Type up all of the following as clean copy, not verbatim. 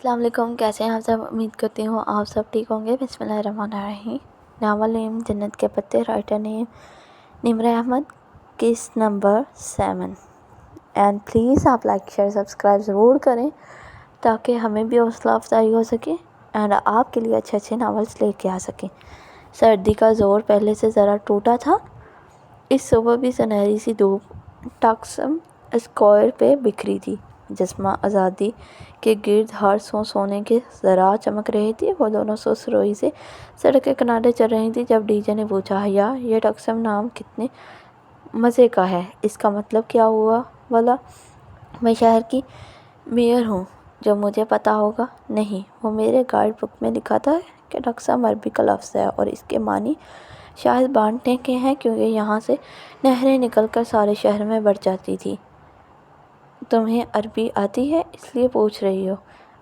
السلام علیکم، کیسے ہیں آپ سب؟ امید کرتی ہوں آپ سب ٹھیک ہوں گے۔ بسم اللہ الرحمن الرحیم۔ Novel name Jannat ke Pattay, writer name Nimra Ahmed, case number 7۔ And please آپ لائک شیئر سبسکرائب ضرور کریں تاکہ ہمیں بھی حوصلہ افزائی ہو سکے اینڈ آپ کے لیے اچھے اچھے ناولس لے کے آ سکیں۔ سردی کا زور پہلے سے ذرا ٹوٹا تھا۔ اس صبح بھی سنہری سی دھوپ ٹاکسم اسکوائر پہ بکھری تھی۔ جسمہ آزادی کے گرد ہر سونے کے ذرات چمک رہے تھے۔ وہ دونوں سست روئی سے سڑک کے کنارے چل رہی تھی جب ڈی جے نے پوچھا، حیا یہ ٹاکسم نام کتنے مزے کا ہے، اس کا مطلب کیا ہوا والا؟ میں شہر کی میئر ہوں، جو مجھے پتہ ہوگا؟ نہیں، وہ میرے گائیڈ بک میں لکھا تھا کہ ٹاکسم عربی کا لفظ ہے اور اس کے معنی شاید بانٹنے کے ہیں، کیونکہ یہاں سے نہریں نکل کر سارے شہر میں بڑھ جاتی تھی۔ تمہیں عربی آتی ہے اس لیے پوچھ رہی ہو؟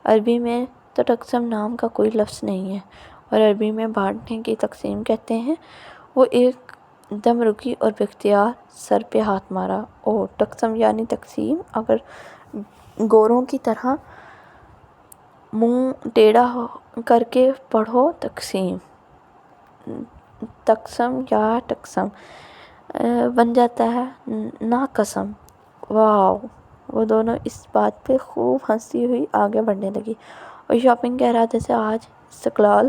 عربی میں تو ٹاکسم نام کا کوئی لفظ نہیں ہے، اور عربی میں بانٹنے کی تقسیم کہتے ہیں۔ وہ ایک دم رکی اور باختیار سر پہ ہاتھ مارا۔ اوہ، ٹاکسم یعنی تقسیم؟ اگر گوروں کی طرح منہ ٹیڑھا کر کے پڑھو تقسیم، تقسم یا ٹکسم بن جاتا ہے نا قسم۔ واو! وہ دونوں اس بات پہ خوب ہنستی ہوئی آگے بڑھنے لگی اور شاپنگ کے ارادے سے آج استقلال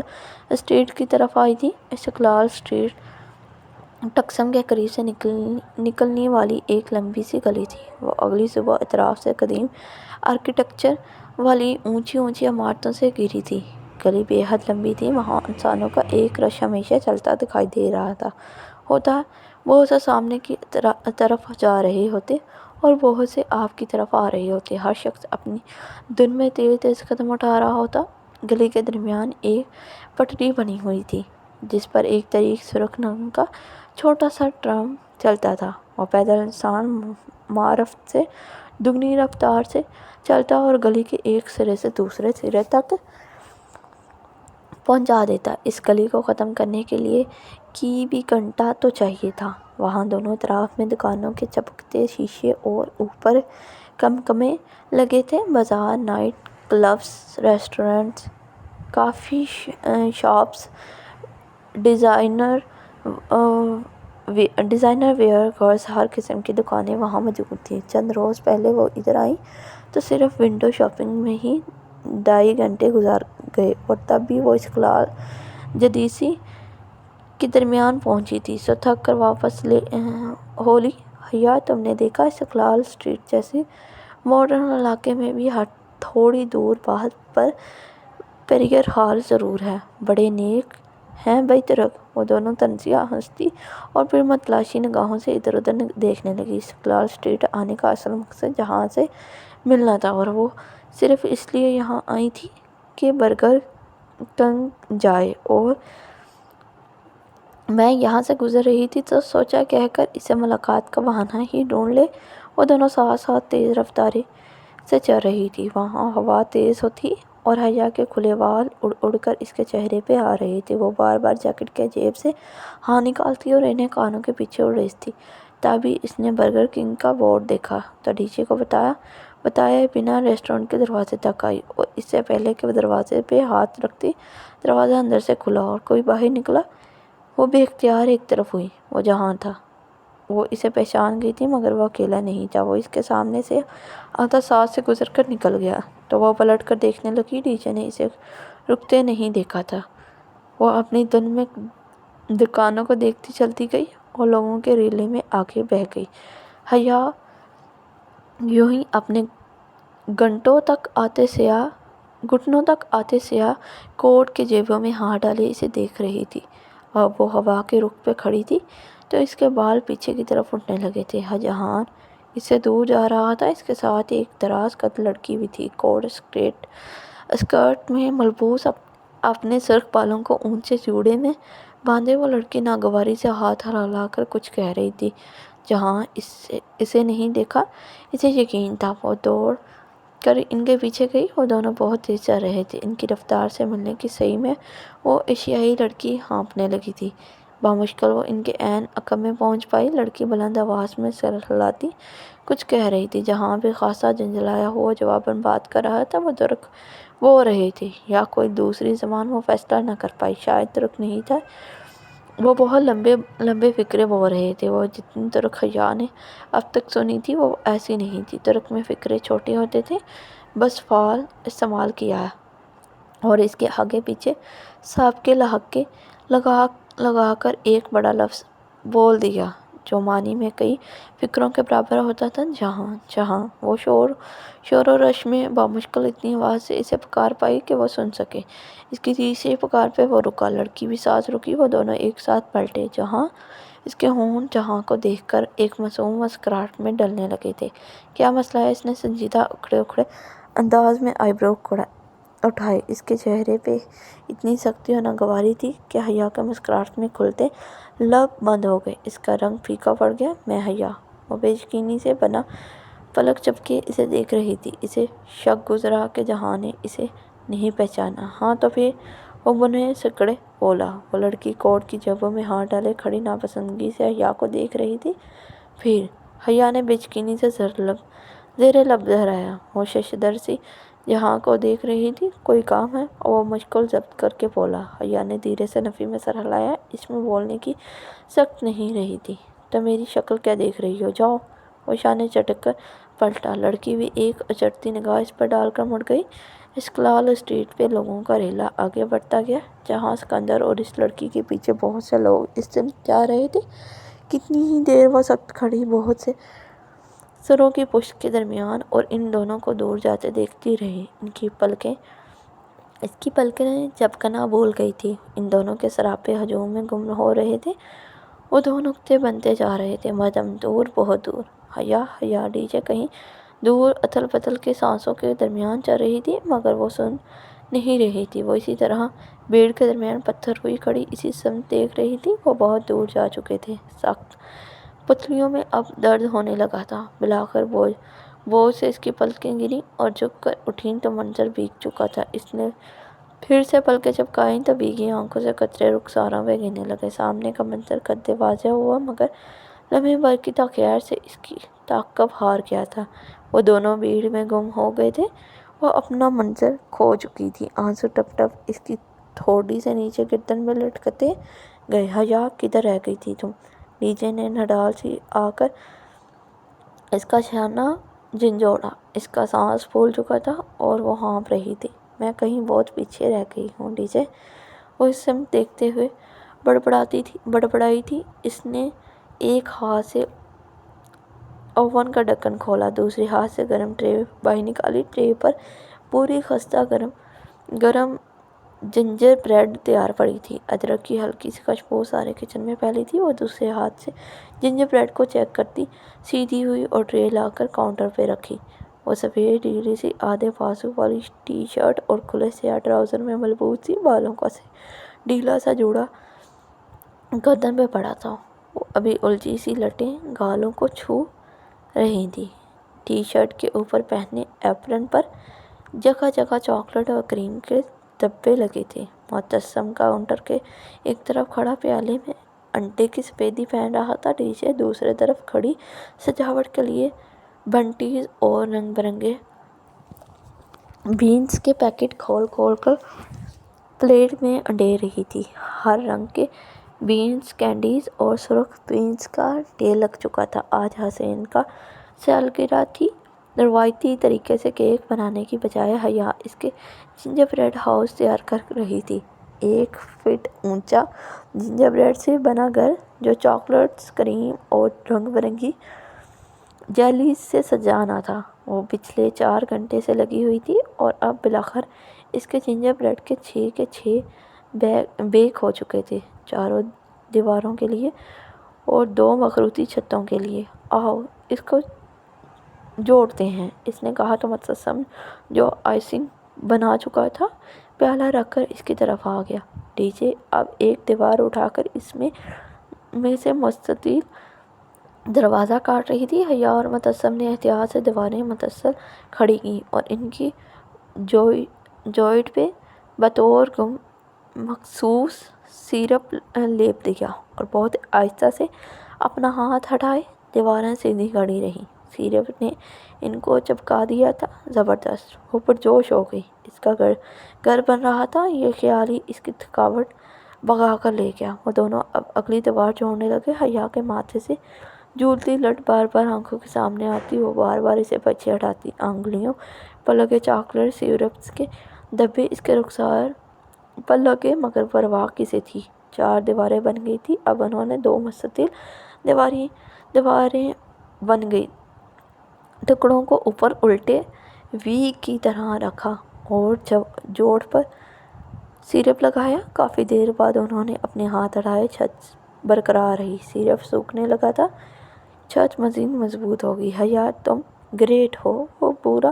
اسٹریٹ کی طرف آئی تھی۔ استقلال اسٹریٹ ٹکسم کے قریب سے نکلنے والی ایک لمبی سی گلی تھی۔ وہ اگلی صبح اطراف سے قدیم آرکیٹیکچر والی اونچی اونچی عمارتوں سے گھری تھی۔ گلی بے حد لمبی تھی۔ وہاں انسانوں کا ایک رش ہمیشہ چلتا دکھائی دے رہا ہوتا۔ بہت سے سامنے کی طرف جا رہے ہوتے اور بہت سے آپ کی طرف آ رہے ہوتے۔ ہر شخص اپنی دھن میں تیز تیز قدم اٹھا رہا ہوتا۔ گلی کے درمیان ایک پٹری بنی ہوئی تھی جس پر ایک طویل سرخ رنگ کا چھوٹا سا ٹرام چلتا تھا۔ وہ پیدل انسان معرفت سے دگنی رفتار سے چلتا اور گلی کے ایک سرے سے دوسرے سرے تک پہنچا دیتا۔ اس گلی کو ختم کرنے کے لیے کی بھی گھنٹہ تو چاہیے تھا۔ وہاں دونوں طرف میں دکانوں کے چمکتے شیشے اور اوپر کمکمے لگے تھے۔ بازار، night clubs, restaurants, coffee shops, designer wear girls, ہر قسم کی دکانیں وہاں موجود تھیں۔ چند روز پہلے وہ ادھر آئیں تو صرف ونڈو شاپنگ میں ہی 2.5 گھنٹے گزار گئے، اور تب بھی وہ استقلال جدیسی کے درمیان پہنچی تھی، سو تھک کر واپس ہولی۔ حیا تم نے دیکھا، استقلال اسٹریٹ جیسے ماڈرن علاقے میں بھی تھوڑی دور بعد پر پیریئر ہال ضرور ہے۔ بڑے نیک ہیں بے ترک۔ وہ دونوں طنزیہ ہنستی اور پھر متلاشی نگاہوں سے ادھر ادھر دیکھنے لگی۔ استقلال اسٹریٹ آنے کا اصل مقصد جہاں سے ملنا تھا، اور وہ صرف اس لیے یہاں آئی تھی کہ برگر کنگ جائے، اور میں یہاں سے گزر رہی تھی تو سوچا کہہ کر اسے ملاقات کا بہانہ ہی ڈھونڈ لے۔ وہ دونوں ساتھ ساتھ تیز رفتاری سے چل رہی تھی۔ وہاں ہوا تیز تھی اور حیا کے کھلے بال اڑ اڑ کر اس کے چہرے پہ آ رہے تھے۔ وہ بار بار جیکٹ کے جیب سے ہاتھ نکالتی اور انہیں کانوں کے پیچھے اڑیستی۔ تبھی اس نے برگر کنگ کا بورڈ دیکھا تو ڈی جے کو بتائے بنا ریسٹورنٹ کے دروازے تک آئی، اور اس سے پہلے کہ وہ دروازے پہ ہاتھ رکھتی دروازہ اندر سے کھلا اور کوئی باہر نکلا۔ وہ بے اختیار ایک طرف ہوئی۔ وہ جہاں تھا وہ اسے پہچان گئی تھی، مگر وہ اکیلا نہیں تھا۔ وہ اس کے سامنے سے آدھا ساتھ سے گزر کر نکل گیا تو وہ پلٹ کر دیکھنے لگی۔ ڈی جے نے اسے رکتے نہیں دیکھا تھا۔ وہ اپنی دھن میں دکانوں کو دیکھتی چلتی گئی اور لوگوں کے ریلے میں آگے بہہ گئی۔ حیا یوں ہی اپنے گھٹنوں تک آتے سیاہ کوٹ کے جیبوں میں ہاتھ ڈالے اسے دیکھ رہی تھی۔ اب وہ ہوا کے رخ پہ کھڑی تھی تو اس کے بال پیچھے کی طرف اٹھنے لگے تھے۔ جہان اس سے دور جا رہا تھا۔ اس کے ساتھ ایک دراز قد لڑکی بھی تھی، کوٹ اسکرٹ میں ملبوس، اپنے سرخ بالوں کو اونچے جوڑے میں باندھے وہ لڑکی ناگواری سے ہاتھ ہلا کر کچھ کہہ رہی تھی۔ جہاں اسے نہیں دیکھا، اسے یقین تھا۔ وہ دوڑ کر ان کے پیچھے گئی۔ وہ دونوں بہت تیز چل رہے تھے۔ ان کی رفتار سے ملنے کی سعی میں وہ ایشیائی لڑکی ہانپنے لگی تھی۔ بامشکل وہ ان کے عین عقب میں پہنچ پائی۔ لڑکی بلند آواز میں سر ہلاتی کچھ کہہ رہی تھی۔ جہاں بھی خاصا جھنجھلایا ہوا جواباً بات کر رہا تھا۔ وہ رہے تھے یا کوئی دوسری زبان وہ فیصلہ نہ کر پائی۔ شاید ترک نہیں تھا، وہ بہت لمبے فقرے بول رہے تھے۔ وہ جتنی ترک حیا نے اب تک سنی تھی وہ ایسی نہیں تھی۔ ترک میں فقرے چھوٹے ہوتے تھے، بس فعال استعمال کیا اور اس کے آگے پیچھے سابقے لحاظے لگا کر ایک بڑا لفظ بول دیا جو معنی میں کئی فقروں کے برابر ہوتا تھا۔ جہاں وہ شور و رش میں بامشکل اتنی آواز سے اسے پکار پائی کہ وہ سن سکے۔ اس کی تیسری پکار پہ وہ رکا، لڑکی بھی ساتھ رکی، وہ دونوں ایک ساتھ پلٹے۔ اس کے ہونٹ جہاں کو دیکھ کر ایک معصوم مسکراہٹ میں ڈلنے لگے تھے۔ کیا مسئلہ ہے؟ اس نے سنجیدہ اکھڑے انداز میں آئی برو اٹھائے۔ اس کے چہرے پہ اتنی سختی اور ناگواری تھی کہ حیا کے مسکراہٹ میں کھلتے لب بند ہو گئے۔ اس کا رنگ پھیکا پڑ گیا۔ میں حیا؟ وہ بے یقینی سے بنا پلک جھپکے اسے دیکھ رہی تھی۔ اسے شک گزرا کہ جہاں نے اسے نہیں پہچانا۔ ہاں تو پھر؟ وہ بنے سکڑے بولا۔ وہ لڑکی کوٹ کی جیبوں میں ہاتھ ڈالے کھڑی ناپسندگی سے حیا کو دیکھ رہی تھی۔ پھر؟ حیا نے بے یقینی سے زیر لب دہرایا۔ وہ ششدر سی جہاں کو دیکھ رہی تھی۔ کوئی کام ہے؟ وہ مشکل ضبط کر کے بولا۔ حیا نے دھیرے سے نفی میں سر ہلایا۔ اس میں بولنے کی سخت نہیں رہی تھی۔ تو میری شکل کیا دیکھ رہی ہو؟ جاؤ۔ وہ شانے چٹک کر پلٹا۔ لڑکی بھی ایک اچرتی نگاہ اس پر ڈال کر مڑ گئی۔ اسکلال اسٹریٹ پہ لوگوں کا ریلا آگے بڑھتا گیا۔ جہاں سکندر اور اس لڑکی کے پیچھے بہت سے لوگ اس سمت جا رہے تھے۔ کتنی ہی دیر وہ سخت کھڑی بہت سے سروں کی پشت کے درمیان اور ان دونوں کو دور جاتے دیکھتی رہی۔ اس کی پلکیں جھپکنا بھول گئی تھی۔ ان دونوں کے سراپے ہجوم میں گم ہو رہے تھے۔ وہ دو نقطے بنتے جا رہے تھے، مدھم، دور، بہت دور۔ حیا ڈی جے کہیں دور اتھل پتھل کے سانسوں کے درمیان چل رہی تھی، مگر وہ سن نہیں رہی تھی۔ وہ اسی طرح بھیڑ کے درمیان پتھر ہوئی کھڑی اسی سمت دیکھ رہی تھی۔ وہ بہت دور جا چکے تھے۔ سخت پتلیوں میں اب درد ہونے لگا تھا۔ بالآخر بوجھ سے اس کی پلکیں گریں اور جھک کر اٹھیں تو منظر بھیگ چکا تھا۔ اس نے پھر سے پلکیں جھپکائیں تو بھیگی آنکھوں سے قطرے رخساروں پہ گرنے لگے۔ سامنے کا منظر قد واضح ہوا، مگر لمحے بھر کی تاخیر سے اس کی تعقب ہار گیا تھا۔ وہ دونوں بھیڑ میں گم ہو گئے تھے۔ وہ اپنا منظر کھو چکی تھی۔ آنسو ٹپ ٹپ اس کی ٹھوڑی سے نیچے گردن میں لٹکتے گئے۔ حیا، کدھر رہ گئی تھی تم؟ ڈی جے نے نڈال سی آ کر اس کا شانہ جھنجھوڑا۔ اس کا سانس پھول چکا تھا اور وہ ہانپ رہی تھی۔ میں کہیں بہت پیچھے رہ گئی ہوں ڈی جے؟ وہ اس سمت دیکھتے ہوئے بڑبڑائی تھی۔ اس نے ایک ہاتھ سے اوون کا ڈھکن کھولا، دوسرے ہاتھ سے گرم ٹرے باہر نکالی۔ ٹرے پر پوری خستہ گرم جنجر بریڈ تیار پڑی تھی۔ ادرک کی ہلکی سی خوشبو سارے کچن میں پھیلی تھی۔ وہ دوسرے ہاتھ سے جنجر بریڈ کو چیک کرتی سیدھی ہوئی اور ٹرے لا کر کاؤنٹر پہ رکھی۔ وہ سفید ڈھیلی سی آدھے بازو والی ٹی شرٹ اور کھلے سیاہ ٹراؤزر میں ملبوس تھی۔ بالوں کا ڈھیلا سا جوڑا گردن پہ پڑا تھا۔ وہ ابھی الجھی سی لٹیں گالوں کو چھو رہی تھیں۔ ٹی شرٹ کے اوپر پہنے ایپرن پر جگہ جگہ چاکلیٹ اور کریم کے دھبے لگے تھے۔ معتصم کاؤنٹر کے ایک طرف کھڑا پیالے میں انڈے کی سفیدی پہن رہا تھا۔ ڈی جے دوسرے طرف کھڑی سجاوٹ کے لیے بنٹیز اور رنگ برنگے بینز کے پیکٹ کھول کر پلیٹ میں انڈے رہی تھی۔ ہر رنگ کے بینز، کینڈیز اور سرخ بینز کا ڈھیر لگ چکا تھا۔ آج حسین کا سالگرہ تھی۔ روایتی طریقے سے کیک بنانے کی بجائے حیا اس کے جنجر بریڈ ہاؤس تیار کر رہی تھی۔ 1 فٹ اونچا جنجر بریڈ سے بنا گھر جو چاکلیٹس، کریم اور رنگ برنگی جیلیز سے سجانا تھا، وہ پچھلے 4 گھنٹے سے لگی ہوئی تھی اور اب بالآخر اس کے جنجر بریڈ کے 6 بیک ہو چکے تھے، چاروں دیواروں کے لیے اور 2 مخروطی چھتوں کے لیے۔ آؤ اس کو جوڑتے ہیں، اس نے کہا تو معتصم جو آئسنگ بنا چکا تھا پیالہ رکھ کر اس کی طرف آ گیا۔ ڈی جے اب ایک دیوار اٹھا کر اس میں سے مستطیل دروازہ کاٹ رہی تھی۔ حیا اور معتصم نے احتیاط سے دیواریں متصل کھڑی کیں اور ان کی جوائنٹ پہ بطور گم مخصوص سیرپ لیپ دیا اور بہت آہستہ سے اپنا ہاتھ ہٹائے۔ دیواریں سیدھی کھڑی رہیں۔ سیرپ نے ان کو چپکا دیا تھا زبردست۔ وہ پرجوش ہو گئی۔ اس کا گھر بن رہا تھا، یہ خیال ہی اس کی تھکاوٹ بھگا کر لے گیا۔ وہ دونوں اب اگلی دیوار جوڑنے لگے۔ حیا کے ماتھے سے جھولتی لٹ بار بار آنکھوں کے سامنے آتی، وہ بار بار اسے پیچھے ہٹاتی۔ انگلیوں پر لگے چاکلیٹ سیرپس کے ڈبے اس کے رخسار پر لگے، مگر پرواہ کسے تھی؟ 4 دیواریں بن گئی تھی۔ اب انہوں نے 2 مستطیل دیواریں بن گئی۔ ٹکڑوں کو اوپر الٹے وی کی طرح رکھا اور جوڑ پر سیرپ لگایا۔ کافی دیر بعد انہوں نے اپنے ہاتھ ہٹائے۔ چھت برقرار رہی، سیرپ سوکھنے لگا تھا، چھت مزید مضبوط ہو گئی۔ حیا تم گریٹ ہو۔ وہ پورا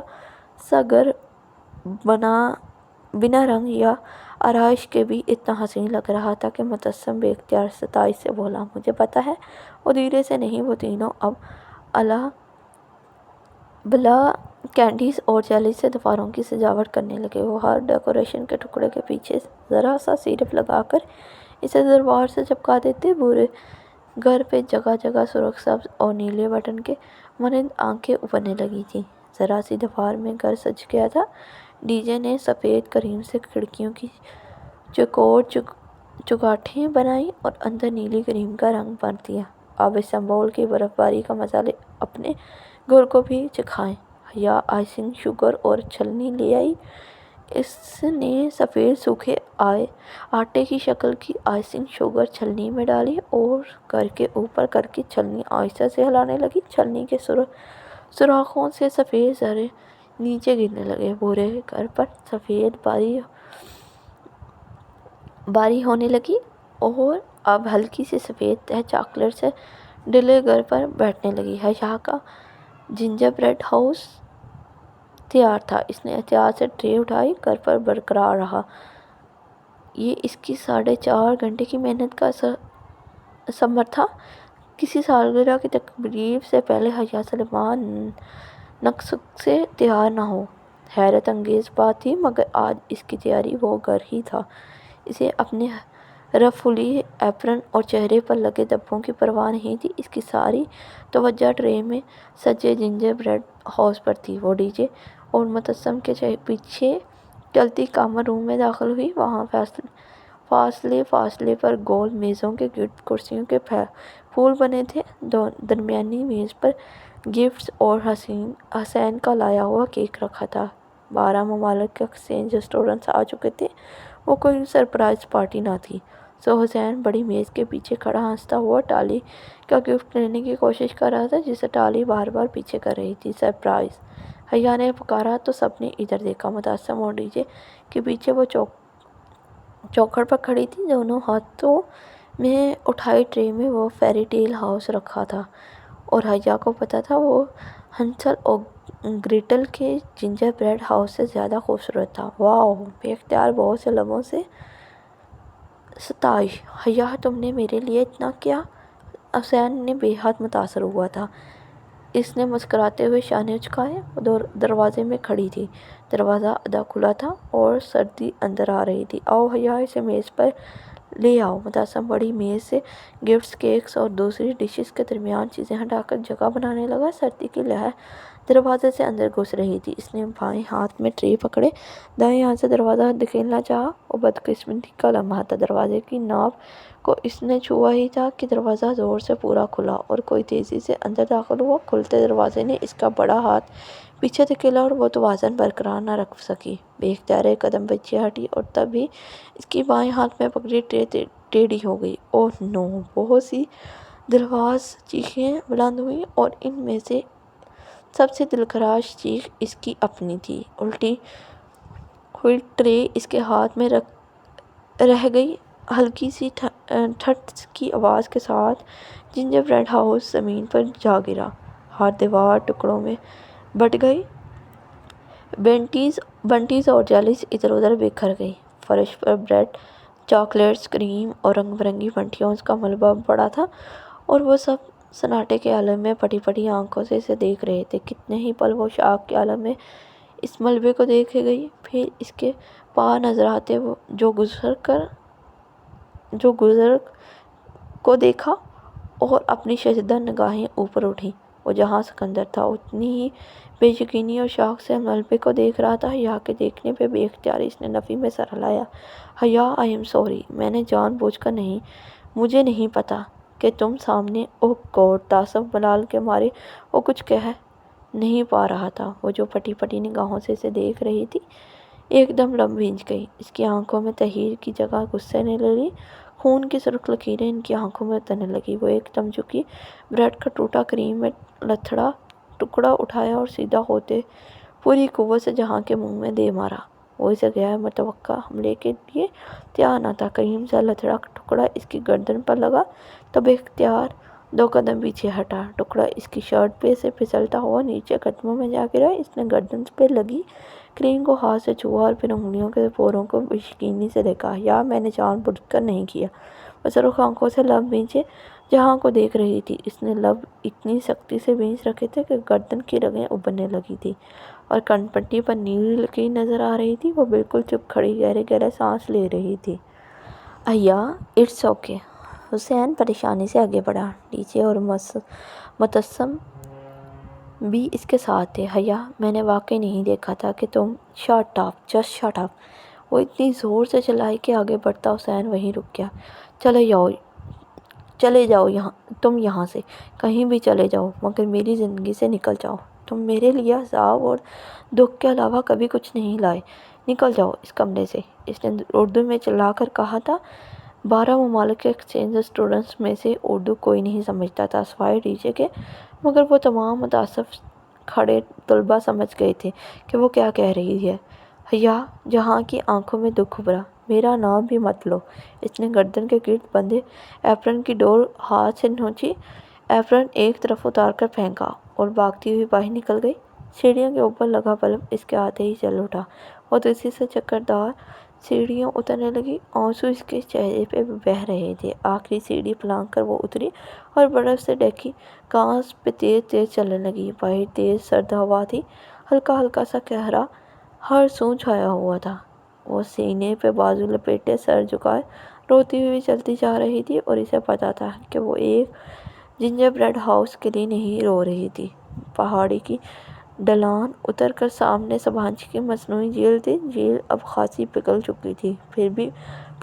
سا گھر بنا رنگ یا آرائش کے بھی اتنا حسین لگ رہا تھا کہ متبسم بے اختیار ستائش سے بولا، مجھے پتہ ہے۔ وہ دھیرے سے نہیں، وہ تینوں اب بلا کینڈیز اور جیلی سے دیواروں کی سجاوٹ کرنے لگے۔ وہ ہر ڈیکوریشن کے ٹکڑے کے پیچھے ذرا سا سیرپ لگا کر اسے دیوار سے چپکا دیتے۔ پورے گھر پہ جگہ جگہ سرخ، سبز اور نیلے بٹن کے مانند آنکھیں ابھرنے لگی تھیں۔ ذرا سی دیوار میں گھر سج گیا تھا۔ ڈی جے نے سفید کریم سے کھڑکیوں کی چوکور چوگاٹھیں بنائیں اور اندر نیلی کریم کا رنگ بھر دیا۔ اب استنبول کی برف باری کا مزہ اپنے گھر کو بھی چکھائیں۔ حیا آئسنگ، شوگر اور چھلنی لے آئی۔ اس نے سفید سوکھے آٹے کی شکل کی آئسنگ شوگر چھلنی میں ڈالی اور گھر کے اوپر کر کے چھلنی آہستہ سے ہلانے لگی۔ چھلنی کے سوراخوں سے سفید ذرے نیچے گرنے لگے۔ پورے گھر پر سفید باری ہونے لگی اور اب ہلکی سی سفید تہ چاکلیٹ سے ڈلے گھر پر بیٹھنے لگی۔ حیا کا جنجر بریڈ ہاؤس تیار تھا۔ اس نے احتیاط سے ٹرے اٹھائی۔ گھر پر برقرار رہا۔ یہ اس کی 4.5 گھنٹے کی محنت کا ثمر تھا۔ کسی سالگرہ کی تقریب سے پہلے حیا سلیمان نقص سے تیار نہ ہو، حیرت انگیز بات تھی، مگر آج اس کی تیاری وہ گھر ہی تھا۔ اسے اپنے رفلی ایپرن اور چہرے پر لگے دبوں کی پرواہ نہیں تھی۔ اس کی ساری توجہ ٹرے میں سجے جنجر بریڈ ہاؤس پر تھی۔ وہ ڈی جے اور متبسم کے پیچھے چلتی کامن روم میں داخل ہوئی۔ وہاں فاصلے پر گول میزوں کے گرد کرسیوں کے پھول بنے تھے۔ درمیانی میز پر گفٹس اور حسین کا لایا ہوا کیک رکھا تھا۔ 12 ممالک کے ایکسچینج اسٹوڈنٹس آ چکے تھے۔ وہ کوئی سرپرائز پارٹی نہ تھی۔ حسین بڑی میز کے پیچھے کھڑا ہنستا ہوا ٹالی کا گفٹ لینے کی کوشش کر رہا تھا، جسے ٹالی بار بار پیچھے کر رہی تھی۔ سرپرائز! حیا نے پکارا تو سب نے ادھر دیکھا۔ متبسم اور ڈی جے کے پیچھے وہ چوکھٹ پر کھڑی تھی، دونوں ہاتھوں میں اٹھائی ٹرے میں وہ فیری ٹیل ہاؤس رکھا تھا، اور حیا کو پتہ تھا وہ ہنسل اور گریٹل کے جنجر بریڈ ہاؤس سے زیادہ خوبصورت تھا۔ واؤ! بے اختیار بہت سے لبوں سے ستائش۔ حیا تم نے میرے لیے اتنا کیا؟ حسین نے بے حد متاثر ہوا تھا۔ اس نے مسکراتے ہوئے شانے اچکائے۔ وہ دروازے میں کھڑی تھی۔ دروازہ آدھا کھلا تھا اور سردی اندر آ رہی تھی۔ آؤ حیا، اسے میز پر لے آؤ۔ متبسم بڑی میز سے گفٹس، کیکس اور دوسری ڈشز کے درمیان چیزیں ہٹا کر جگہ بنانے لگا۔ سردی کی لہر دروازے سے اندر گھس رہی تھی۔ اس نے بائیں ہاتھ میں ٹرے پکڑے، دائیں ہاتھ سے دروازہ دھکیلنا چاہا۔ وہ بدقسمتی کا لمحہ تھا۔ دروازے کی نوب کو اس نے چھوا ہی تھا کہ دروازہ زور سے پورا کھلا اور کوئی تیزی سے اندر داخل ہوا۔ کھلتے دروازے نے اس کا بڑا ہاتھ پیچھے دھکیلا اور وہ توازن برقرار نہ رکھ سکی۔ بے اختیار ایک قدم پیچھے ہٹی اور تب ہی اس کی بائیں ہاتھ میں پکڑی ٹرے ٹیڑھی ہو گئی۔ اوہ نو! بہت سی دلواز چیخیں بلند ہوئیں اور ان میں سے سب سے دلخراش چیخ اس کی اپنی تھی۔ الٹی ہوئی ٹرے اس کے ہاتھ میں رہ گئی۔ ہلکی سی ٹھٹ کی آواز کے ساتھ جنجر بریڈ ہاؤس زمین پر جا گرا۔ ہر دیوار ٹکڑوں میں بٹ گئی۔ بنٹیز اور جیلیز ادھر ادھر بکھر گئی۔ فرش پر بریڈ، چاکلیٹس، کریم اور رنگ برنگی بنٹیوں کا ملبہ پڑا تھا، اور وہ سب سناٹے کے عالم میں پھٹی پھٹی آنکھوں سے اسے دیکھ رہے تھے۔ کتنے ہی پل وہ شاک کے عالم میں اس ملبے کو دیکھے گئی، پھر اس کے پار نظر آتے جو گزر کو دیکھا اور اپنی ششدر نگاہیں اوپر اٹھیں۔ وہ جہاں سکندر تھا اتنی ہی بے یقینی اور شوق سے ملبے کو دیکھ رہا تھا۔ حیا کے دیکھنے پہ بے اختیار اس نے نفی میں سر ہلایا۔ حیا، آئی ایم سوری، میں نے جان بوجھ کر نہیں، مجھے نہیں پتا کہ تم سامنے۔ اوہ گاڈ، تعصب ملال کے مارے وہ کچھ کہہ نہیں پا رہا تھا۔ وہ جو پھٹی پھٹی نگاہوں سے اسے دیکھ رہی تھی ایک دم لب بھیج گئی۔ اس کی آنکھوں میں تحیر کی جگہ غصے نے لے لی۔ خون کی سرخ لکیریں ان کی آنکھوں میں اترنے لگی۔ وہ ایک دم جھکی، بریڈ کا ٹوٹا کریم میں لتھڑا ٹکڑا اٹھایا اور سیدھا ہوتے پوری قوت سے جہاں کے منہ میں دے مارا۔ وہ اسے غیر متوقع حملے کے لیے تیار نہ تھا۔ کریم سے لتھڑا ٹکڑا اس کی گردن پر لگا تو بے اختیار 2 قدم پیچھے ہٹا۔ ٹکڑا اس کی شرٹ پہ سے پھسلتا ہوا نیچے قدموں میں جا گرا۔ اس نے گردن پہ لگی کریم کو ہاتھ سے چھوا اور پھر انگلیوں کے پوروں کو بے یقینی سے دیکھا۔ یا میں نے جان بوجھ کر نہیں کیا۔ وہ سرخ آنکھوں سے لب بھیجے جہاں کو دیکھ رہی تھی۔ اس نے لب اتنی سختی سے بھینچ رکھے تھے کہ گردن کی رگیں ابھرنے لگی تھی اور کن پٹی پر نیلی لکیر نظر آ رہی تھی۔ وہ بالکل چپ کھڑی گہرے گہرے سانس لے رہی تھی۔ حیا، اٹس اوکے۔ حسین پریشانی سے آگے بڑھا۔ ڈی جے اور متسم بھی اس کے ساتھ تھے۔ حیا، میں نے واقعی نہیں دیکھا تھا کہ تم۔ Shut up, just shut up. وہ اتنی زور سے چلائی کہ آگے بڑھتا حسین وہیں رک گیا۔ چلے جاؤ تم یہاں سے، کہیں بھی چلے جاؤ، مگر میری زندگی سے نکل جاؤ۔ تم میرے لیے عذاب اور دکھ کے علاوہ کبھی کچھ نہیں لائے۔ نکل جاؤ اس کمرے سے۔ اس نے اردو میں چلا کر کہا تھا۔ 12 ممالک کے ایکسچینج اسٹوڈنٹس میں سے اردو کوئی نہیں سمجھتا تھا سوائے ڈی جے کے، مگر وہ تمام متعصب کھڑے طلباء سمجھ گئے تھے کہ وہ کیا کہہ رہی ہے۔ حیا، جہاں کی آنکھوں میں دکھ ابھرا، میرا نام بھی مت لو۔ اس نے گردن کے گرد بندھے ایپرن کی ڈور ہاتھ سے کھینچی، ایپرن ایک طرف اتار کر پھینکا اور بھاگتی ہوئی باہر نکل گئی۔ سیڑھیوں کے اوپر لگا بلب اس کے آتے ہی جل اٹھا۔ وہ تیزی سے چکردار سیڑھیاں اترنے لگی۔ آنسو اس کے چہرے پہ بہہ رہے تھے۔ آخری سیڑھی پلانگ کر وہ اتری اور برف سے ڈھکی گھاس پہ تیز تیز چلنے لگی۔ باہر تیز سرد ہوا تھی۔ ہلکا ہلکا سا کوہرا ہر سو چھایا ہوا تھا۔ وہ سینے پہ بازو لپیٹے سر جھکائے روتی ہوئی چلتی جا رہی تھی اور اسے پتا تھا کہ وہ ایک جنجر بریڈ ہاؤس کے لیے نہیں رو رہی تھی۔ پہاڑی کی ڈھلان اتر کر سامنے سبانچی کی مصنوعی جھیل تھی۔ جھیل اب خاصی پگھل چکی تھی، پھر بھی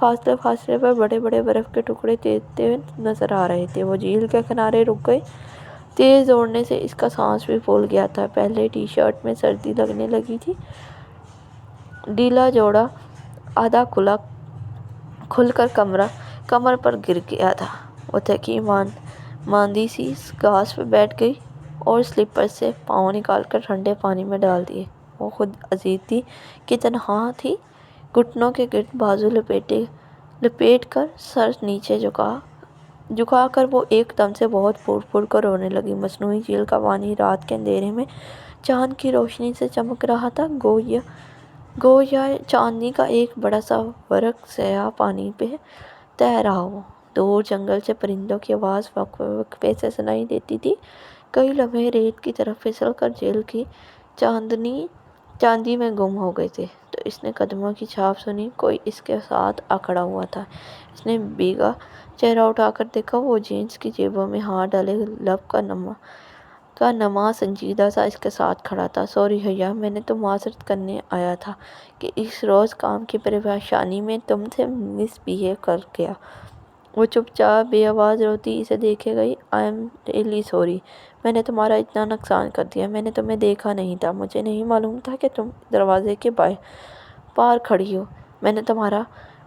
فاصلے فاصلے پر بڑے بڑے برف کے ٹکڑے تیرتے نظر آ رہے تھے۔ وہ جھیل کے کنارے رک گئی۔ تیز دوڑنے سے اس کا سانس بھی پھول گیا تھا۔ پہلے ٹی شرٹ میں سردی لگنے لگی تھی۔ ڈھیلا جوڑا آدھا کھل کر کمر پر گر گیا تھا۔ وہ تھکی ماندی سی گھاس پہ بیٹھ گئی اور سلیپر سے پاؤں نکال کر ٹھنڈے پانی میں ڈال دیے۔ وہ خود عزیز تھی کہ تنہا تھی۔ گھٹنوں کے گرد بازو لپیٹ کر سر نیچے جھکا کر وہ ایک دم سے بہت پھوٹ پھوٹ کر رونے لگی۔ مصنوعی جھیل کا پانی رات کے اندھیرے میں چاند کی روشنی سے چمک رہا تھا، گویا چاندنی کا ایک بڑا سا ورق سیاہ پانی پہ تیر رہا ہو۔ دور جنگل سے پرندوں کی آواز وقفے وقفے سے سنائی دیتی تھی۔ کئی لمحے ریت کی طرف پھسل کر جھیل کی چاندی میں گم ہو گئے تھے تو اس نے قدموں کی چھاپ سنی۔ کوئی اس کے ساتھ آ کھڑا ہوا تھا۔ اس نے بھیگا چہرہ اٹھا کر دیکھا۔ وہ جینس کی جیبوں میں ہاتھ ڈالے لب کا نما سنجیدہ سا اس کے ساتھ کھڑا تھا۔ سوری حیا، میں نے تو معذرت کرنے آیا تھا کہ اس روز کام کی پریشانی میں تم سے مس بہیو کر گیا۔ وہ چپ چاپ بے آواز روتی اسے دیکھے گئی۔ آئی ایم ریئلی سوری، میں نے تمہارا اتنا نقصان کر دیا۔ میں نے تمہیں دیکھا نہیں تھا، مجھے نہیں معلوم تھا کہ تم دروازے کے پار کھڑی ہو۔ میں نے تمہارا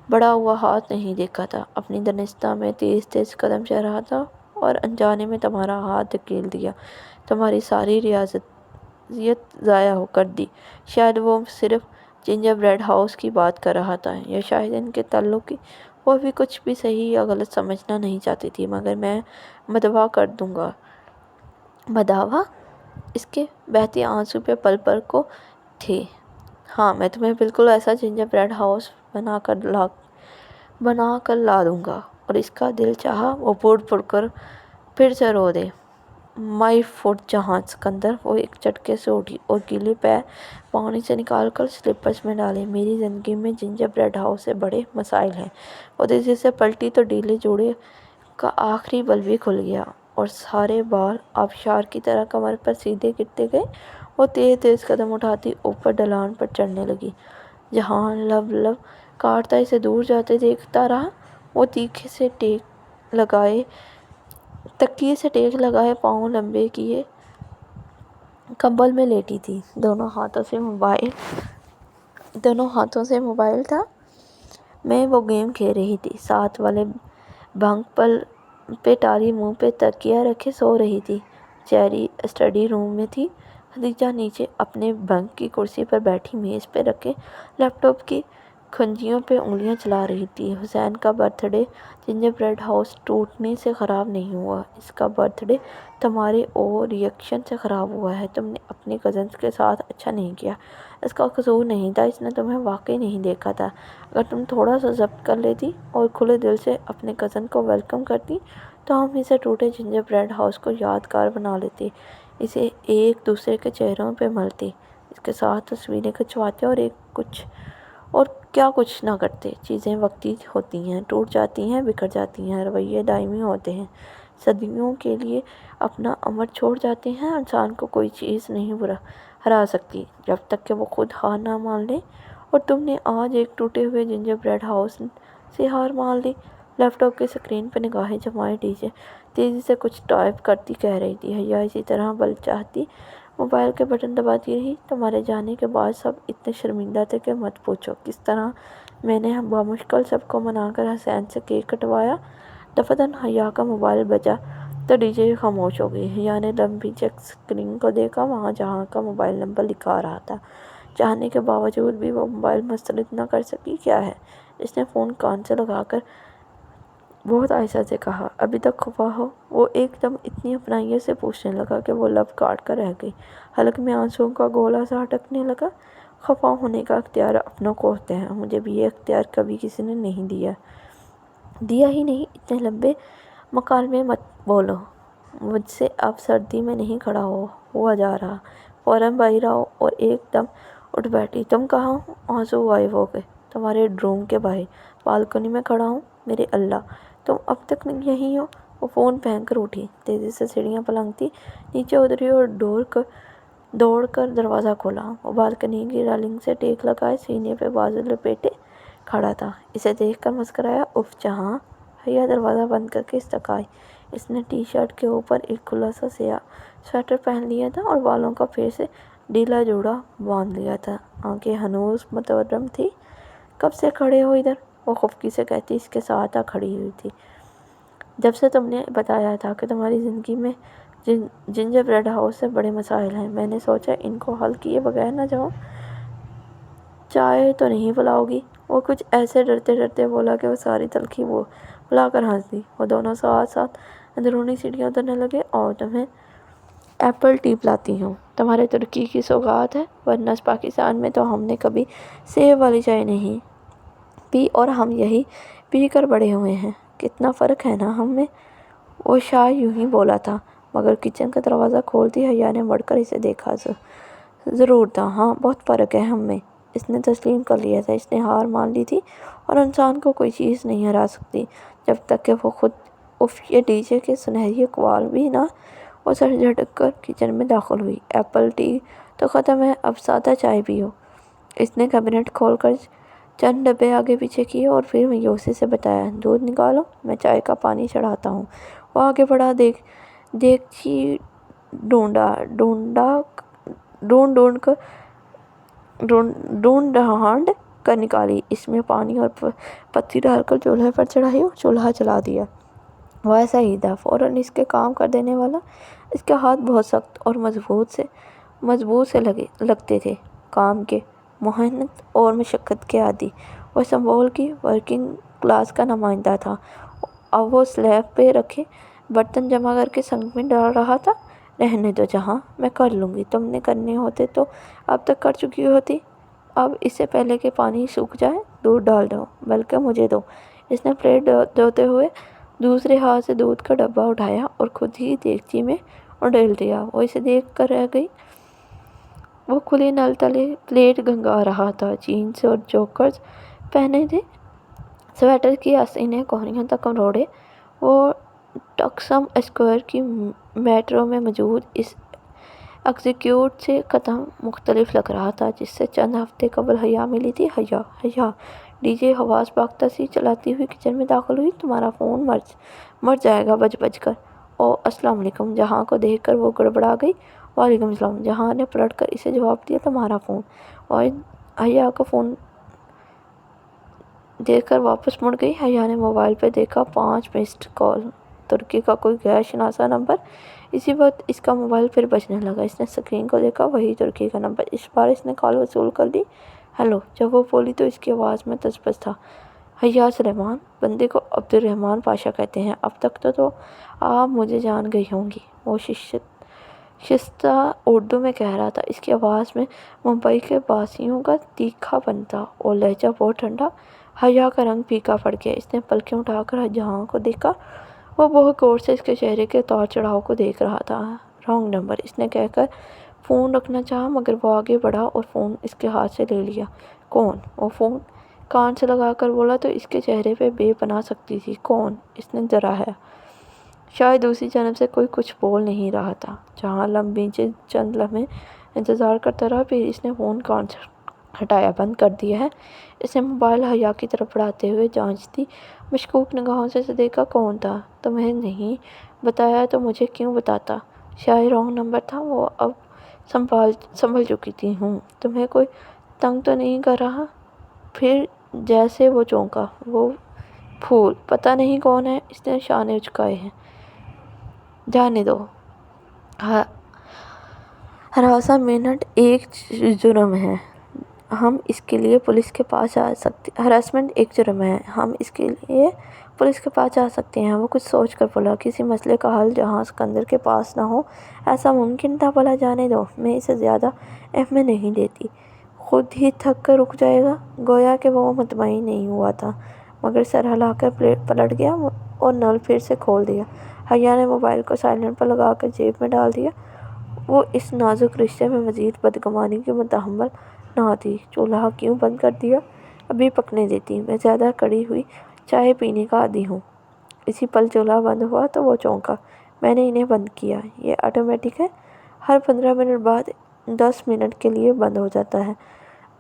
بڑھا ہوا ہاتھ نہیں دیکھا تھا۔ اپنی دانستہ میں تیز تیز قدم چل رہا تھا اور انجانے میں تمہارا ہاتھ دھکیل دیا، تمہاری ساری ریاضیت ضائع کر دی۔ شاید وہ صرف جنجر بریڈ ہاؤس کی بات کر رہا تھا یا شاید ان کے تعلق کی۔ وہ بھی کچھ بھی صحیح یا غلط سمجھنا نہیں چاہتی تھی، مگر میں مداوا کر دوں گا۔ مداوا؟ اس کے بہتے آنسو پہ پل پل کو تھے۔ ہاں، میں تمہیں بالکل ایسا جنجر بریڈ ہاؤس بنا کر لا دوں گا۔ اور اس کا دل چاہا وہ پھوٹ پھوٹ کر پھر سے رو دے۔ مائی فٹ جہاں سکندر۔ وہ ایک جھٹکے سے اٹھی اور گیلے پیر پانی سے نکال کر سلیپرز میں ڈالے۔ میری زندگی میں جنجر بریڈ ہاؤس سے بڑے مسائل ہیں۔ وہ تیزی سے پلٹی تو ڈھیلے جوڑے کا آخری بلب بھی کھل گیا اور سارے بال آبشار کی طرح کمر پر سیدھے گرتے گئے۔ وہ تیز تیز قدم اٹھاتی اوپر ڈھلان پر چڑھنے لگی۔ جہاں لب لب کاٹتا اسے دور جاتے دیکھتا رہا، وہ تکیے سے ٹیک لگائے پاؤں لمبے کیے کمبل میں لیٹی تھی۔ دونوں ہاتھوں سے موبائل تھا میں وہ گیم کھیل رہی تھی۔ ساتھ والے بنک پہ ٹاری منہ پہ تکیہ رکھے سو رہی تھی۔ چیری اسٹڈی روم میں تھی۔ خدیجہ نیچے اپنے بنک کی کرسی پر بیٹھی میز پہ رکھے لیپ ٹاپ کی کھنجیوں پہ انگلیاں چلا رہی تھی۔ حسین کا birthday gingerbread house ٹوٹنے سے خراب نہیں ہوا۔ اس کا برتھ ڈے تمہارے اوور ریئیکشن سے خراب ہوا ہے۔ تم نے اپنے کزنز کے ساتھ اچھا نہیں کیا۔ اس کا قصور نہیں تھا، اس نے تمہیں واقعی نہیں دیکھا تھا۔ اگر تم تھوڑا سا ضبط کر لیتی اور کھلے دل سے اپنے کزن کو ویلکم کرتی تو ہم اسے ٹوٹے جنجر بریڈ ہاؤس کو یادگار بنا لیتے، اسے ایک دوسرے کے چہروں پہ ملتے، اس کے ساتھ تصویریں کھنچواتے اور کیا کچھ نہ کرتے۔ چیزیں وقتی ہوتی ہیں، ٹوٹ جاتی ہیں، بکھر جاتی ہیں، رویے دائمی ہوتے ہیں، صدیوں کے لیے اپنا امر چھوڑ جاتے ہیں۔ انسان کو کوئی چیز نہیں ہرا سکتی جب تک کہ وہ خود ہار نہ مان لے، اور تم نے آج ایک ٹوٹے ہوئے جنجر بریڈ ہاؤس سے ہار مان لی۔ لیپ ٹاپ کی اسکرین پہ نگاہیں جمائے تیزی سے کچھ ٹائپ کرتی کہہ رہی تھی۔ حیا اسی طرح بل چاہتی موبائل کے بٹن دباتی رہی۔ تمہارے جانے کے بعد سب اتنے شرمندہ تھے کہ مت پوچھو۔ کس طرح میں نے بامشکل سب کو منا کر حسین سے کیک کٹوایا۔ دفعتاً حیا کا موبائل بجا تو ڈی جے خاموش ہو گئی۔ حیا نے لمبی چیک اسکرین کو دیکھا، وہاں جہاں کا موبائل نمبر لکھا آ رہا تھا۔ چاہنے کے باوجود بھی وہ موبائل مسترد نہ کر سکی۔ کیا ہے؟ اس نے فون کان سے لگا کر بہت آہستہ سے کہا۔ ابھی تک خفا ہو؟ وہ ایک دم اتنی اپنائیت سے پوچھنے لگا کہ وہ لب کاٹ کر رہ گئی۔ حلق میں آنسوؤں کا گولا سا اٹکنے لگا۔ خفا ہونے کا اختیار اپنوں کو ہوتا ہے، مجھے بھی یہ اختیار کبھی کسی نے نہیں دیا ہی نہیں۔ اتنے لمبے مکالمے مت بولو مجھ سے، اب سردی میں نہیں کھڑا ہوا جا رہا۔ فوراً باہر آؤ۔ اور ایک دم اٹھ بیٹھی۔ تم کہاں ہو؟ آنسو غائب ہو گئے۔ تمہارے روم کے باہر بالکنی میں کھڑا ہوں۔ میرے اللہ، تم اب تک یہیں ہو؟ وہ فون پھینک کر اٹھی، تیزی سے سیڑھیاں پلنگتی نیچے اتری اور دوڑ کر دروازہ کھولا۔ وہ بالکنی کی ریلنگ سے ٹیک لگائے سینے پہ بازو لپیٹے کھڑا تھا۔ اسے دیکھ کر مسکرایا۔ اف جہاں! حیا دروازہ بند کر کے استقائی۔ اس نے ٹی شرٹ کے اوپر ایک کھلا سا سیاہ سویٹر پہن لیا تھا اور بالوں کا پھر سے ڈھیلا جوڑا باندھ لیا تھا۔ آنکھیں ہنوز متورم تھیں۔ کب سے کھڑے ہو ادھر؟ وہ خفگی سے کہتی اس کے ساتھ آ کھڑی ہوئی تھی۔ جب سے تم نے بتایا تھا کہ تمہاری زندگی میں جنجر بریڈ ہاؤس سے بڑے مسائل ہیں، میں نے سوچا ان کو حل کیے بغیر نہ جاؤں۔ چائے تو نہیں پلاؤ گی؟ وہ کچھ ایسے ڈرتے ڈرتے بولا کہ وہ ساری تلخی بھلا کر ہنس دی۔ وہ دونوں ساتھ ساتھ اندرونی سیڑھیاں اترنے لگے۔ اور تمہیں ایپل ٹی پلاتی ہوں، تمہارے ترکی کی سوغات ہے، ورنہ پاکستان میں تو ہم نے کبھی سیب والی چائے نہیں پی اور ہم یہی پی کر بڑے ہوئے ہیں۔ کتنا فرق ہے نا ہم میں؟ وہ شاید یوں ہی بولا تھا، مگر کچن کا دروازہ کھولتی حیا نے مڑ کر اسے دیکھا۔ ضرور تھا، ہاں بہت فرق ہے ہم میں۔ اس نے تسلیم کر لیا تھا، اس نے ہار مان لی تھی اور انسان کو کوئی چیز نہیں ہرا سکتی جب تک کہ وہ خود۔ اف یہ ڈی جے کے سنہری اقوال بھی نہ۔ وہ سر جھٹک کر کچن میں داخل ہوئی۔ ایپل ٹی تو ختم ہے، اب سادہ چائے پیو۔ اس نے کیبنٹ کھول کر چند ڈبے آگے پیچھے کیے اور پھر مایوسی سے بتایا، دودھ نکالو، میں چائے کا پانی چڑھاتا ہوں۔ وہ آگے بڑھا، دیگچی ڈھونڈ کر نکالی، اس میں پانی اور پتی ڈال کر چولہے پر چڑھائی اور چولہا چلا دیا۔ وہ ایسا ہی تھا، فوراً اس کے کام کر دینے والا۔ اس کے ہاتھ بہت سخت اور مضبوط سے لگتے تھے، کام کے، محنت اور مشقت کے عادی۔ وہ استنبول کی ورکنگ کلاس کا نمائندہ تھا۔ اب وہ سلیب پہ رکھے برتن جمع کر کے سنک میں ڈال رہا تھا۔ رہنے دو جہاں، میں کر لوں گی، تم نے کرنے ہوتے تو اب تک کر چکی ہوتی۔ اب اس سے پہلے کہ پانی سوکھ جائے دودھ ڈال دو، بلکہ مجھے دو۔ اس نے پلیٹ دھوتے ہوئے دوسرے ہاتھ سے دودھ کا ڈبہ اٹھایا اور خود ہی دیگچی میں ڈال دیا۔ وہ اسے دیکھ کر رہ گئی۔ وہ کھلے نل تلے پلیٹ گھنگا رہا تھا، جینز اور جوکرز پہنے تھے، سویٹر کی آستینیں کوہنیوں تک مروڑے۔ وہ ٹکسم اسکوائر کی میٹرو میں موجود اس ایگزیکیوٹ سے قدم مختلف لگ رہا تھا جس سے چند ہفتے قبل حیا ملی تھی۔ حیا ڈی جے حواس باختہ سی چلاتی ہوئی کچن میں داخل ہوئی۔ تمہارا فون مر جائے گا بج کر۔ او السلام علیکم۔ جہاں کو دیکھ کر وہ گڑبڑا گئی۔ وعلیکم السلام۔ جہاں نے پلٹ کر اسے جواب دیا، تمہارا فون۔ حیا کا فون دیکھ کر واپس مڑ گئی۔ حیا نے موبائل پہ دیکھا، 5 مسڈ کال، ترکی کا کوئی غیر شناسا نمبر۔ اسی وقت اس کا موبائل پھر بجنے لگا۔ اس نے اسکرین کو دیکھا، وہی ترکی کا نمبر۔ اس بار اس نے کال وصول کر دی۔ ہیلو۔ جب وہ بولی تو اس کی آواز میں تذبذب تھا۔ حیا سلیمان، بندے کو عبد الرحمن پاشا کہتے ہیں۔ اب تک تو آپ مجھے جان گئی ہوں گی، وہ شستہ اردو میں کہہ رہا تھا۔ اس کی آواز میں ممبئی کے باسیوں کا تیکھا پن تھا اور لہجہ بہت ٹھنڈا۔ حیا کا رنگ پھیکا پڑ گیا۔ اس نے پلکیں اٹھا کر جہاں کو دیکھا۔ وہ بہت غور سے اس کے چہرے کے اتار چڑھاؤ کو دیکھ رہا تھا۔ رانگ نمبر، اس نے کہہ کر فون رکھنا چاہا مگر وہ آگے بڑھا اور فون اس کے ہاتھ سے لے لیا۔ کون؟ وہ فون کان سے لگا کر بولا تو اس کے چہرے پہ بے پناہ سختی تھی۔ کون؟ اس نے ڈرایا۔ شاید دوسری جانب سے کوئی کچھ بول نہیں رہا تھا۔ جہاں چند لمحے انتظار کرتا رہا، پھر اس نے فون کان سے ہٹایا۔ بند کر دیا ہے؟ اس نے موبائل حیا کی طرف بڑھاتے ہوئے جانچتی مشکوک نگاہوں سے دیکھا۔ کون تھا؟ تمہیں نہیں بتایا تو مجھے کیوں بتاتا؟ شاید رانگ نمبر تھا۔ وہ اب سنبھل چکی تھی۔ تمہیں کوئی تنگ تو نہیں کر رہا؟ پھر جیسے وہ چونکا۔ وہ پھول پتہ نہیں کون ہے؟ اس نے شانے اچکائے ہیں۔ جانے دو۔ ہراساں منٹ ایک جرم ہے، ہم اس کے لیے پولیس کے پاس جا سکتے ہیں۔ ہراسمنٹ ایک جرم ہے، ہم اس کے لیے پولیس کے پاس جا سکتے ہیں۔ وہ کچھ سوچ کر بولا، کسی مسئلے کا حل جہاں سکندر کے پاس نہ ہو، ایسا ممکن تھا؟ بولا، جانے دو، میں اسے زیادہ اہمیت نہیں دیتی، خود ہی تھک کر رک جائے گا۔ گویا کہ وہ مطمئن نہیں ہوا تھا مگر سر ہلا کر پلٹ گیا اور نل پھر سے کھول دیا۔ حیا نے موبائل کو سائلنٹ پر لگا کر جیب میں ڈال دیا۔ وہ اس نازک رشتے میں مزید بدگمانی کی متحمل نہ تھی۔ چولہا کیوں بند کر دیا؟ ابھی پکنے دیتی، میں زیادہ کڑی ہوئی چائے پینے کا عادی ہوں۔ اسی پل چولہا بند ہوا تو وہ چونکا۔ میں نے انہیں بند کیا۔ یہ آٹومیٹک ہے، ہر 15 منٹ بعد 10 منٹ کے لیے بند ہو جاتا ہے۔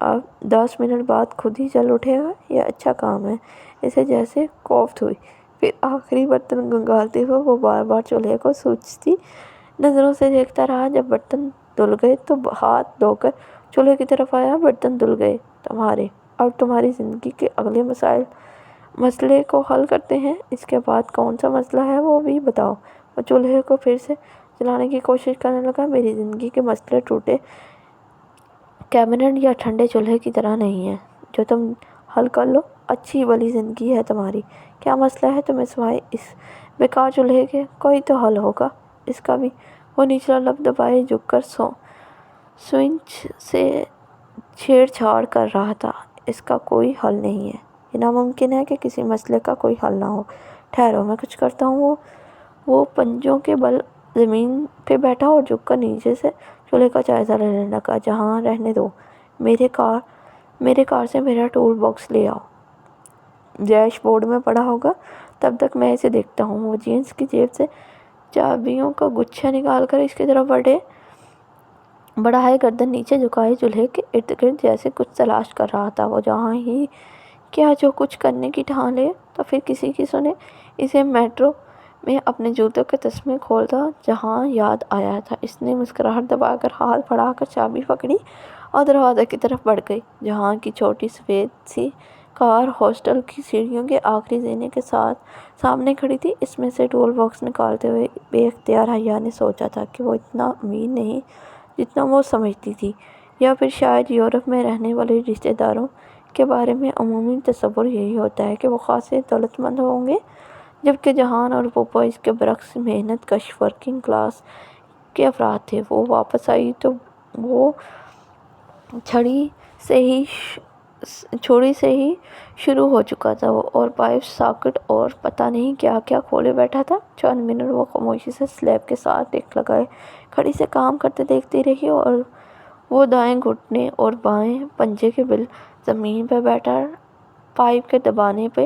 اب 10 منٹ بعد خود ہی جل اٹھے گا۔ یہ اچھا کام ہے۔ اسے جیسے کوفت ہوئی۔ پھر آخری برتن گنگالتے ہوئے وہ بار بار چولہے کو سوچتی نظروں سے دیکھتا رہا۔ جب برتن دھل گئے تو ہاتھ دھو کر چولہے کی طرف آیا۔ برتن دھل گئے تمہارے، اب تمہاری زندگی کے اگلے مسئلے کو حل کرتے ہیں۔ اس کے بعد کون سا مسئلہ ہے وہ بھی بتاؤ۔ وہ چولہے کو پھر سے جلانے کی کوشش کرنے لگا۔ میری زندگی کے مسئلے ٹوٹے کیبنٹ یا ٹھنڈے چولہے کی طرح نہیں ہیں جو تم حل کر لو۔ اچھی بھلی زندگی ہے تمہاری، کیا مسئلہ ہے تمہیں سوائے اس بیکار چولہے کے؟ کوئی تو حل ہوگا اس کا بھی۔ وہ نچلا لب دبائے جھک کر سوئچ سے چھیڑ چھاڑ کر رہا تھا۔ اس کا کوئی حل نہیں ہے۔ یہ ناممکن ہے کہ کسی مسئلے کا کوئی حل نہ ہو۔ ٹھہرو، میں کچھ کرتا ہوں۔ وہ پنجوں کے بل زمین پہ بیٹھا اور جھک کر نیچے سے چولہے کا جائزہ لینے لگا۔ جہاں رہنے دو، میرے کار سے میرا ٹول باکس لے آؤ، ڈیش بورڈ میں پڑا ہوگا، تب تک میں اسے دیکھتا ہوں۔ وہ جینس کی جیب سے چابیوں کا گچھا نکال کر اس کی طرف بڑھائے گردن نیچے جھکائے چولہے کے ارد گرد جیسے کچھ تلاش کر رہا تھا۔ وہ جہاں ہی کیا جو کچھ کرنے کی ٹھان لے تو پھر کسی کی سنے۔ اسے میٹرو میں اپنے جوتوں کے تسمے کھولتا جہاں یاد آیا تھا۔ اس نے مسکراہٹ دبا کر ہاتھ بڑھا کر چابی پکڑی اور دروازے کی طرف بڑھ گئی۔ جہاں کی چھوٹی سفید سی کار ہاسٹل کی سیڑھیوں کے آخری زینے کے ساتھ سامنے کھڑی تھی۔ اس میں سے ٹول باکس نکالتے ہوئے بے اختیار حیا نے سوچا تھا کہ وہ اتنا امیر نہیں جتنا وہ سمجھتی تھی، یا پھر شاید یورپ میں رہنے والے رشتہ داروں کے بارے میں عمومی تصور یہی ہوتا ہے کہ وہ خاصے دولت مند ہوں گے، جبکہ جہان اور پوپو اس کے برعکس محنت کش ورکنگ کلاس کے افراد تھے۔ وہ واپس آئی تو وہ چھڑی سے ہی شروع ہو چکا تھا اور پائپ ساکٹ اور پتہ نہیں کیا کیا کھولے بیٹھا تھا۔ چند منٹ وہ خاموشی سے سلیب کے ساتھ ٹیک لگائے کھڑی سے کام کرتے دیکھتی رہی اور وہ دائیں گھٹنے اور بائیں پنجے کے بل زمین پہ بیٹھا پائپ کے دبانے پہ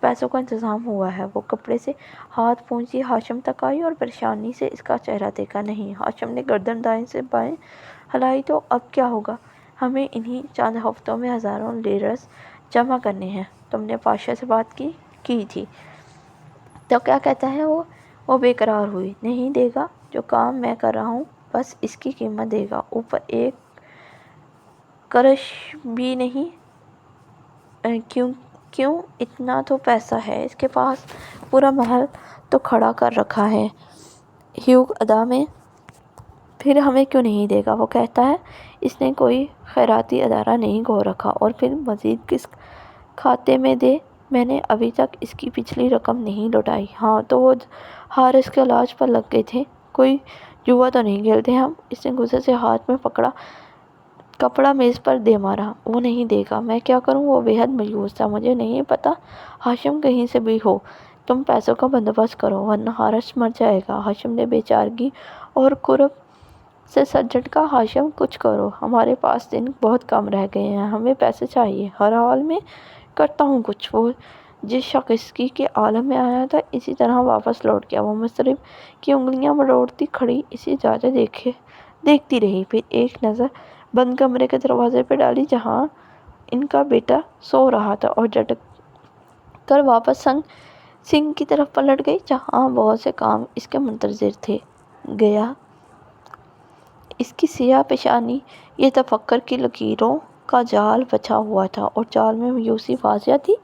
پیسوں کا انتظام ہوا ہے۔ وہ کپڑے سے ہاتھ پونچھی ہاشم تک آئی اور پریشانی سے اس کا چہرہ دیکھا نہیں۔ ہاشم نے گردن دائیں سے بائیں ہلائی۔ تو اب کیا ہوگا؟ ہمیں انہی چند ہفتوں میں ہزاروں لیرز جمع کرنے ہیں۔ تم نے پاشا سے بات کی تھی؟ تو کیا کہتا ہے وہ بے قرار ہوئی۔ نہیں دے گا، جو کام میں کر رہا ہوں بس اس کی قیمت دے گا، اوپر ایک قرش بھی نہیں۔ کیوں؟ اتنا تو پیسہ ہے اس کے پاس، پورا محل تو کھڑا کر رکھا ہے ہیوگ ادا میں۔ پھر ہمیں کیوں نہیں دے گا؟ وہ کہتا ہے اس نے کوئی خیراتی ادارہ نہیں کھول رکھا۔ اور پھر مزید کس کھاتے میں دے؟ میں نے ابھی تک اس کی پچھلی رقم نہیں لوٹائی۔ ہاں تو وہ حارث کے علاج پر لگ گئے تھے، کوئی جوا تو نہیں کھیلتے ہم؟ اس نے غصے سے ہاتھ میں پکڑا کپڑا میز پر دے مارا۔ وہ نہیں دے گا، میں کیا کروں؟ وہ بے حد مایوس تھا۔ مجھے نہیں پتا ہاشم کہیں سے بھی ہو، تم پیسوں کا بندوبست کرو ورنہ حارث مر جائے گا۔ ہاشم نے بے چارگی اور کرب سے سر جھٹکا۔ ہاشم کچھ کرو، ہمارے پاس دن بہت کم رہ گئے ہیں، ہمیں پیسے چاہیے، ہر حال میں کرتا ہوں کچھ۔ وہ جس شائستگی کے عالم میں آیا تھا اسی طرح واپس لوٹ گیا۔ وہ مضطرب کی انگلیاں مروڑتی کھڑی اسے جاتے دیکھتی رہی، پھر ایک نظر بند کمرے کے دروازے پہ ڈالی جہاں ان کا بیٹا سو رہا تھا، اور جھٹک کر واپس سنک کی طرف پلٹ گئی جہاں بہت سے کام اس کے منتظر تھے۔ گیا اس کی سیاہ پیشانی یہ تفکر کی لکیروں کا جال بچھا ہوا تھا، اور جال میں مایوسی واضح تھی۔